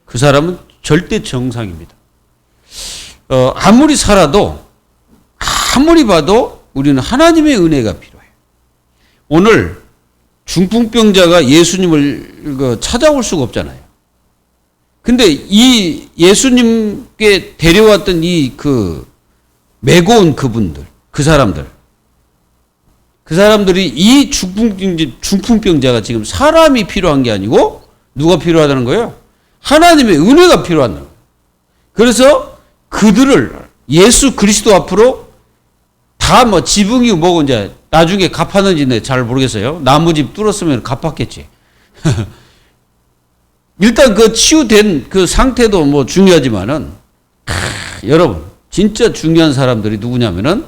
그 사람은 절대 정상입니다. 아무리 살아도 아무리 봐도 우리는 하나님의 은혜가 필요해요. 오늘 중풍병자가 예수님을 찾아올 수가 없잖아요. 근데 이 예수님께 데려왔던 메고 온 그분들, 그 사람들이 이 중풍병자가 지금 사람이 필요한 게 아니고 누가 필요하다는 거예요? 하나님의 은혜가 필요하다는 거예요. 그래서 그들을 예수 그리스도 앞으로 다 지붕이 뭐고 이제 나중에 갚았는지 잘 모르겠어요. 나무집 뚫었으면 갚았겠지. 일단 그 치유된 그 상태도 중요하지만은 여러분 진짜 중요한 사람들이 누구냐면은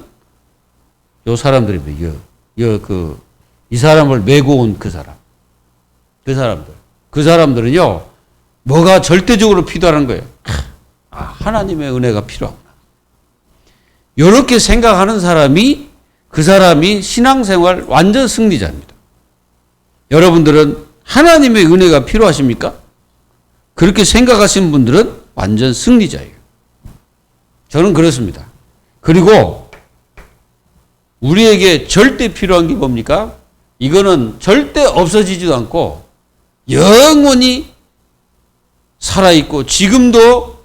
요 사람들입니다. 이 사람을 메고 온 그 사람. 그 사람들은요 뭐가 절대적으로 필요한 거예요. 하나님의 은혜가 필요하구나. 이렇게 생각하는 사람이 그 사람이 신앙생활 완전 승리자입니다. 여러분들은 하나님의 은혜가 필요하십니까? 그렇게 생각하시는 분들은 완전 승리자예요. 저는 그렇습니다. 그리고 우리에게 절대 필요한 게 뭡니까? 이거는 절대 없어지지도 않고 영원히 살아있고 지금도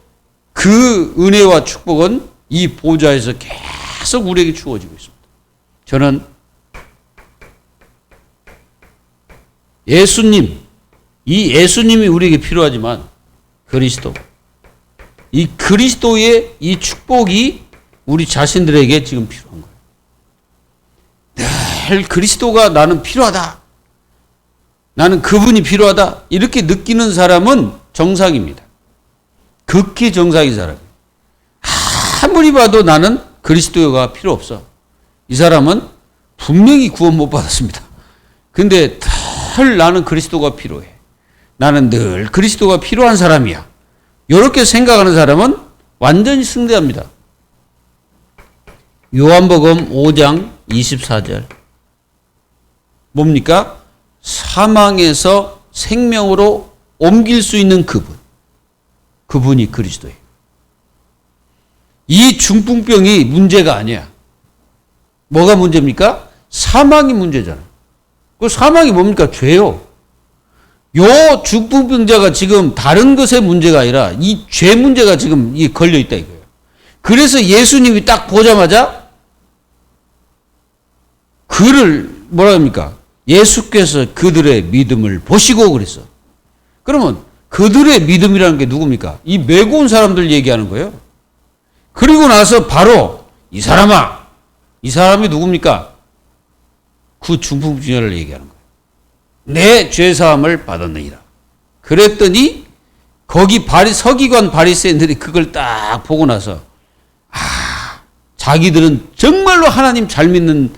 그 은혜와 축복은 이 보좌에서 계속 우리에게 주어지고 있습니다. 저는 이 예수님이 우리에게 필요하지만 이 그리스도의 이 축복이 우리 자신들에게 지금 필요한 거예요. 늘 그리스도가 나는 필요하다. 나는 그분이 필요하다. 이렇게 느끼는 사람은 정상입니다. 극히 정상인 사람이에요. 아무리 봐도 나는 그리스도가 필요 없어. 이 사람은 분명히 구원 못 받았습니다. 근데 늘 나는 그리스도가 필요해. 나는 늘 그리스도가 필요한 사람이야. 이렇게 생각하는 사람은 완전히 승리합니다. 요한복음 5장 24절. 뭡니까? 사망에서 생명으로 옮길 수 있는 그분이 그리스도예요. 이 중풍병이 문제가 아니야. 뭐가 문제입니까? 사망이 문제잖아. 그 사망이 뭡니까? 죄요. 요 중풍병자가 지금 다른 것의 문제가 아니라 이 죄 문제가 지금 걸려 있다 이거예요. 그래서 예수님이 딱 보자마자 뭐라 합니까? 예수께서 그들의 믿음을 보시고 그랬어. 그러면 그들의 믿음이라는 게 누굽니까? 이 메고 온 사람들 얘기하는 거예요. 그리고 나서 바로 이 사람이 누굽니까? 그 중풍병자를 얘기하는 거예요. 내 죄사함을 받았느니라. 그랬더니 거기 서기관 바리새인들이 그걸 딱 보고 나서 자기들은 정말로 하나님 잘 믿는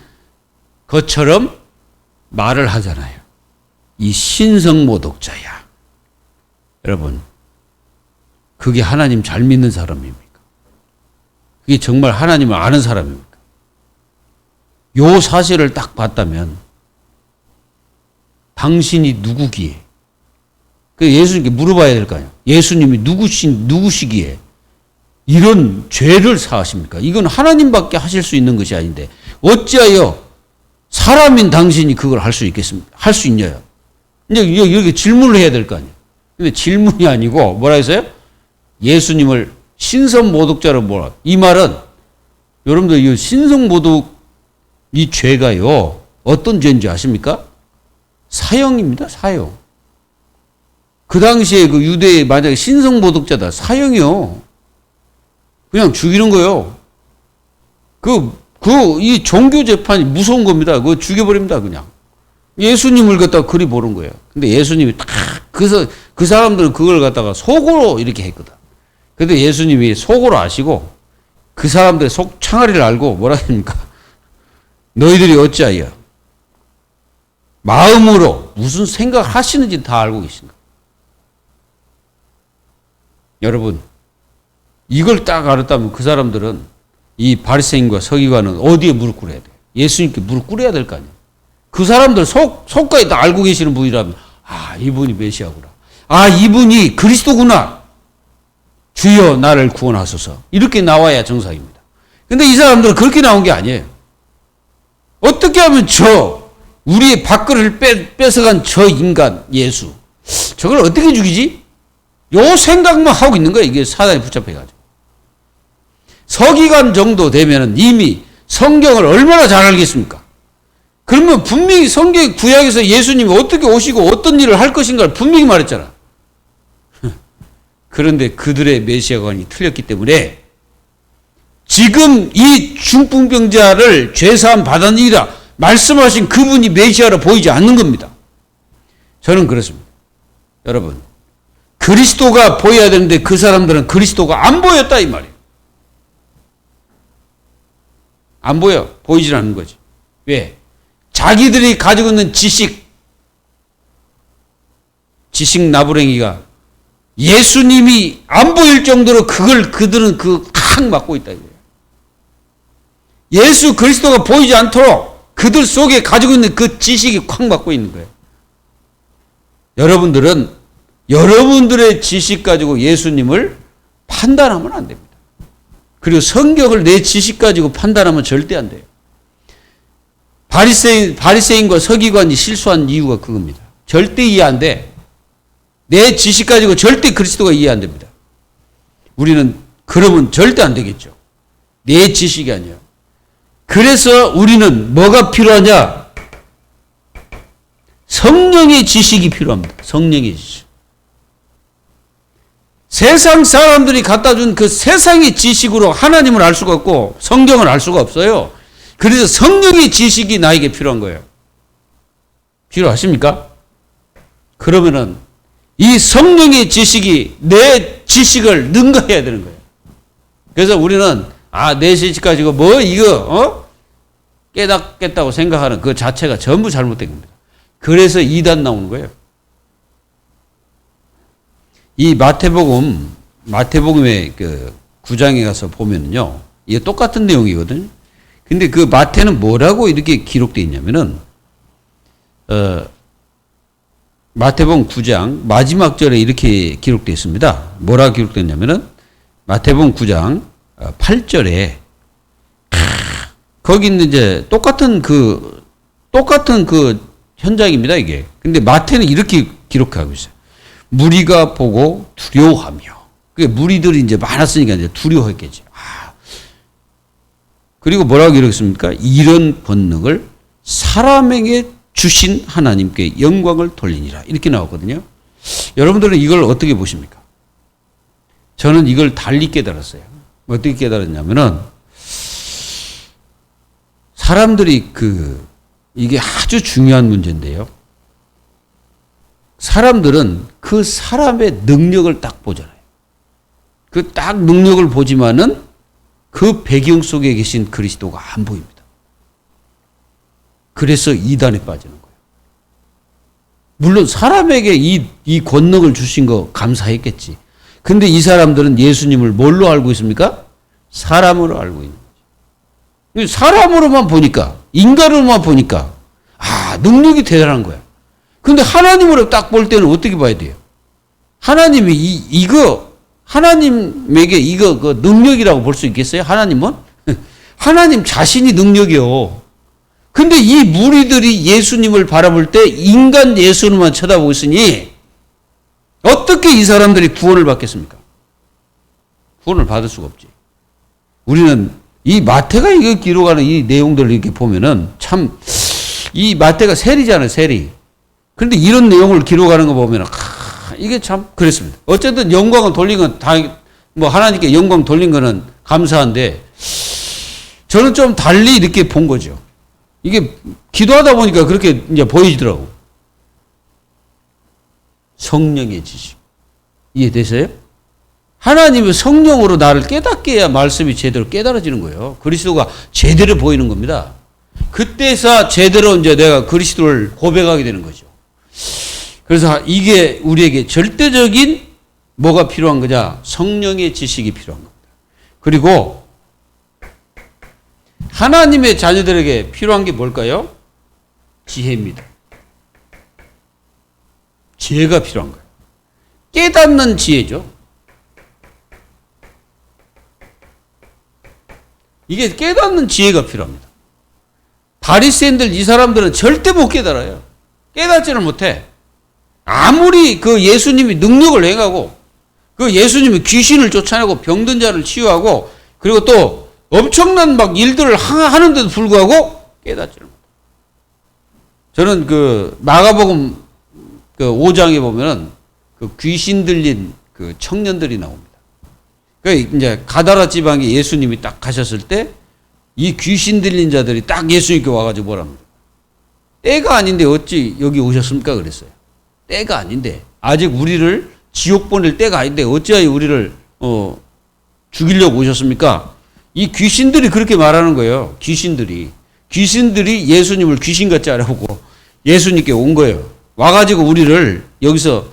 것처럼 말을 하잖아요. 이 신성모독자야. 여러분, 그게 하나님 잘 믿는 사람입니까? 그게 정말 하나님을 아는 사람입니까? 요 사실을 딱 봤다면 당신이 누구기에? 그 예수님께 물어봐야 될 거 아니에요. 예수님이 누구시기에 이런 죄를 사하십니까? 이건 하나님밖에 하실 수 있는 것이 아닌데 어찌하여 사람인 당신이 그걸 할 수 있겠습니까? 할 수 있냐요? 이제 이렇게 질문을 해야 될 거 아니에요. 근데 질문이 아니고 뭐라 했어요? 예수님을 신성모독자로 뭐라? 이 말은 여러분들 이 신성모독 이 죄가요 어떤 죄인지 아십니까? 사형입니다. 사형. 그 당시에 그 유대에 만약에 신성모독자다 사형이요. 그냥 죽이는 거요. 이 종교 재판이 무서운 겁니다. 그거 죽여버립니다, 그냥. 예수님을 갖다가 그리 보는 거예요. 근데 예수님이 딱, 그래서 그 사람들은 그걸 갖다가 속으로 이렇게 했거든. 근데 예수님이 속으로 아시고 그 사람들의 속 창아리를 알고 뭐라 합니까? 너희들이 어찌하여 마음으로 무슨 생각하시는지 다 알고 계신가? 여러분, 이걸 딱 알았다면 그 사람들은 이 바리새인과 서기관은 어디에 무릎 꿇어야 돼? 예수님께 무릎 꿇어야 될 거 아니에요. 그 사람들 속까지 다 알고 계시는 분이라면 이분이 메시아구나. 이분이 그리스도구나. 주여 나를 구원하소서. 이렇게 나와야 정상입니다. 근데 이 사람들은 그렇게 나온 게 아니에요. 어떻게 하면 우리의 밥그릇을 뺏어간 저 인간 예수 저걸 어떻게 죽이지? 요 생각만 하고 있는 거예요. 이게 사단에 붙잡혀가지고. 서기관 정도 되면은 이미 성경을 얼마나 잘 알겠습니까? 그러면 분명히 성경 구약에서 예수님이 어떻게 오시고 어떤 일을 할 것인가를 분명히 말했잖아. 그런데 그들의 메시아관이 틀렸기 때문에 지금 이 중풍병자를 죄사함 받았느니라 말씀하신 그분이 메시아로 보이지 않는 겁니다. 저는 그렇습니다. 여러분, 그리스도가 보여야 되는데 그 사람들은 그리스도가 안 보였다 이 말이에요. 안 보여. 보이질 않는 거지. 왜? 자기들이 가지고 있는 지식 나부랭이가 예수님이 안 보일 정도로 그들은 칵 막고 있다 이거예요. 예수 그리스도가 보이지 않도록 그들 속에 가지고 있는 그 지식이 콱 막고 있는 거예요. 여러분들은 여러분들의 지식 가지고 예수님을 판단하면 안 됩니다. 그리고 성경을 내 지식 가지고 판단하면 절대 안 돼요. 바리새인과 서기관이 실수한 이유가 그겁니다. 절대 이해 안 돼. 내 지식 가지고 절대 그리스도가 이해 안 됩니다. 우리는 그러면 절대 안 되겠죠. 내 지식이 아니에요. 그래서 우리는 뭐가 필요하냐? 성령의 지식이 필요합니다. 성령의 지식. 세상 사람들이 갖다 준 그 세상의 지식으로 하나님을 알 수가 없고 성경을 알 수가 없어요. 그래서 성령의 지식이 나에게 필요한 거예요. 필요하십니까? 그러면은 이 성령의 지식이 내 지식을 능가해야 되는 거예요. 그래서 우리는 내 지식 가지고 깨닫겠다고 생각하는 그 자체가 전부 잘못된 겁니다. 그래서 이단 나오는 거예요. 이 마태복음의 그 9장에 가서 보면은요, 이게 똑같은 내용이거든요. 근데 그 마태는 뭐라고 이렇게 기록되어 있냐면은, 마태복음 9장 마지막 절에 이렇게 기록되어 있습니다. 뭐라고 기록되었냐면은, 마태복음 9장 8절에, 거기 있는 이제 똑같은 그 현장입니다, 이게. 근데 마태는 이렇게 기록하고 있어요. 무리가 보고 두려워하며. 그게 무리들이 이제 많았으니까 이제 두려워했겠죠. 그리고 뭐라고 기록했습니까? 이런 권능을 사람에게 주신 하나님께 영광을 돌리니라. 이렇게 나왔거든요. 여러분들은 이걸 어떻게 보십니까? 저는 이걸 달리 깨달았어요. 어떻게 깨달았냐면은, 사람들이 이게 아주 중요한 문제인데요. 사람들은 그 사람의 능력을 딱 보잖아요. 그 딱 능력을 보지만은 그 배경 속에 계신 그리스도가 안 보입니다. 그래서 이단에 빠지는 거예요. 물론 사람에게 이 권능을 주신 거 감사했겠지. 근데 이 사람들은 예수님을 뭘로 알고 있습니까? 사람으로 알고 있는 거죠. 사람으로만 보니까, 인간으로만 보니까, 능력이 대단한 거야. 근데 하나님으로 딱 볼 때는 어떻게 봐야 돼요? 하나님이 하나님에게 이거 그 능력이라고 볼 수 있겠어요? 하나님은? 하나님 자신이 능력이요. 근데 이 무리들이 예수님을 바라볼 때 인간 예수님만 쳐다보고 있으니 어떻게 이 사람들이 구원을 받겠습니까? 구원을 받을 수가 없지. 우리는 이 마태가 이거 기록하는 이 내용들을 이렇게 보면은 참, 이 마태가 세리잖아요, 세리. 그런데 이런 내용을 기록하는 거 보면은, 이게 참 그랬습니다. 어쨌든 영광을 돌린 건 하나님께 영광 돌린 거는 감사한데, 저는 좀 달리 이렇게 본 거죠. 이게 기도하다 보니까 그렇게 이제 보이더라고. 성령의 지식. 이해되세요? 하나님의 성령으로 나를 깨닫게 해야 말씀이 제대로 깨달아지는 거예요. 그리스도가 제대로 보이는 겁니다. 그때서 제대로 이제 내가 그리스도를 고백하게 되는 거죠. 그래서 이게 우리에게 절대적인 뭐가 필요한 거냐? 성령의 지식이 필요한 겁니다. 그리고 하나님의 자녀들에게 필요한 게 뭘까요? 지혜입니다. 지혜가 필요한 거예요. 깨닫는 지혜죠. 이게 깨닫는 지혜가 필요합니다. 바리새인들 이 사람들은 절대 못 깨달아요. 깨닫지를 못해. 아무리 그 예수님이 능력을 행하고 그 예수님이 귀신을 쫓아내고 병든 자를 치유하고 그리고 또 엄청난 막 일들을 하는데도 불구하고 깨닫지를 못해. 저는 그 마가복음 그 5장에 보면은 그 귀신 들린 그 청년들이 나옵니다. 그 이제 가다라 지방에 예수님이 딱 가셨을 때 이 귀신 들린 자들이 딱 예수님께 와가지고 뭐랍니까? 때가 아닌데 어찌 여기 오셨습니까? 그랬어요. 때가 아닌데 아직 우리를 지옥 보낼 때가 아닌데 어찌하여 우리를 죽이려고 오셨습니까? 이 귀신들이 그렇게 말하는 거예요. 귀신들이 예수님을 귀신같이 알아보고 예수님께 온 거예요. 와가지고 우리를 여기서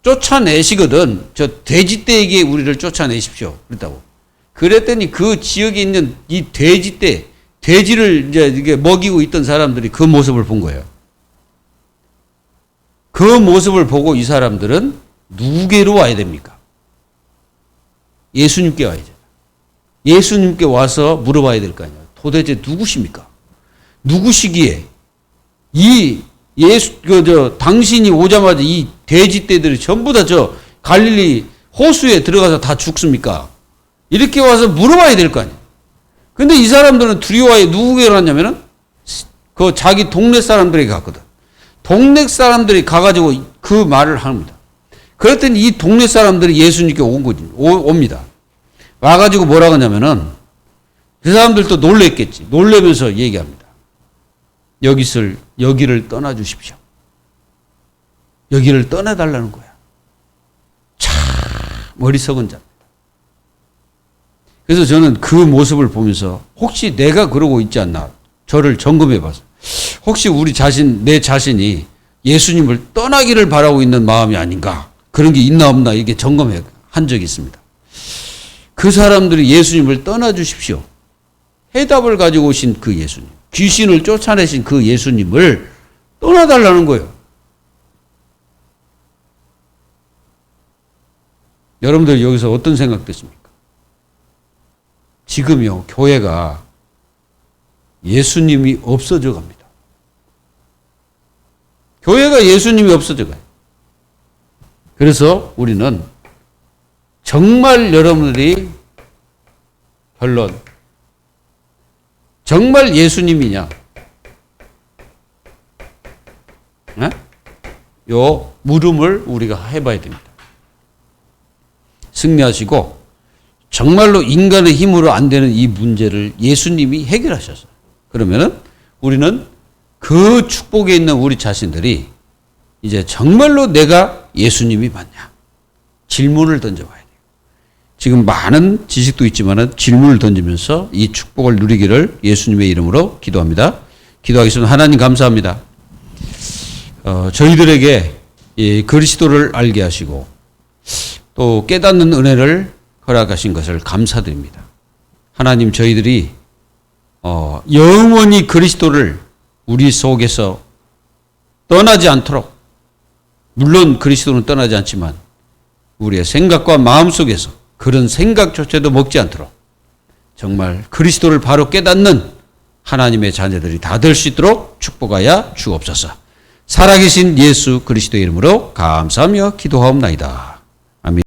쫓아내시거든. 저 돼지떼에게 우리를 쫓아내십시오. 그랬다고. 그랬더니 그 지역에 있는 이 돼지떼, 돼지를 이제 이게 먹이고 있던 사람들이 그 모습을 본 거예요. 그 모습을 보고 이 사람들은 누구에게로 와야 됩니까? 예수님께 와야죠. 예수님께 와서 물어봐야 될 거 아니에요. 도대체 누구십니까? 누구시기에 당신이 오자마자 이 돼지떼들이 전부 다 저 갈릴리 호수에 들어가서 다 죽습니까? 이렇게 와서 물어봐야 될 거 아니에요. 근데 이 사람들은 두려워해 누구에게 갔냐면은 그 자기 동네 사람들에게 갔거든. 동네 사람들이 가가지고 그 말을 합니다. 그랬더니 이 동네 사람들이 예수님께 옵니다. 와가지고 뭐라고 하냐면은 그 사람들도 놀랬겠지. 놀래면서 얘기합니다. 여기를 떠나 주십시오. 여기를 떠나달라는 거야. 참 어리석은 자입니다. 그래서 저는 그 모습을 보면서 혹시 내가 그러고 있지 않나 저를 점검해 봤어요. 혹시 내 자신이 예수님을 떠나기를 바라고 있는 마음이 아닌가 그런 게 있나 없나 이게 점검해 한 적이 있습니다. 그 사람들이 예수님을 떠나 주십시오. 해답을 가지고 오신 그 예수님, 귀신을 쫓아내신 그 예수님을 떠나달라는 거예요. 여러분들 여기서 어떤 생각 드십니까? 지금요, 교회가 예수님이 없어져 갑니다. 교회가 예수님이 없어져 가요. 그래서 우리는 정말 여러분들이 결론, 정말 예수님이냐? 네? 요 물음을 우리가 해봐야 됩니다. 승리하시고 정말로 인간의 힘으로 안 되는 이 문제를 예수님이 해결하셨어요. 그러면은 우리는 그 축복에 있는 우리 자신들이 이제 정말로 내가 예수님이 맞냐? 질문을 던져봐야 돼요. 지금 많은 지식도 있지만 질문을 던지면서 이 축복을 누리기를 예수님의 이름으로 기도합니다. 기도하겠습니다. 하나님 감사합니다. 저희들에게 이 그리스도를 알게 하시고 또 깨닫는 은혜를 허락하신 것을 감사드립니다. 하나님, 저희들이 영원히 그리스도를 우리 속에서 떠나지 않도록, 물론 그리스도는 떠나지 않지만 우리의 생각과 마음 속에서 그런 생각조차도 먹지 않도록 정말 그리스도를 바로 깨닫는 하나님의 자녀들이 다 될 수 있도록 축복하여 주옵소서. 살아계신 예수 그리스도의 이름으로 감사하며 기도하옵나이다.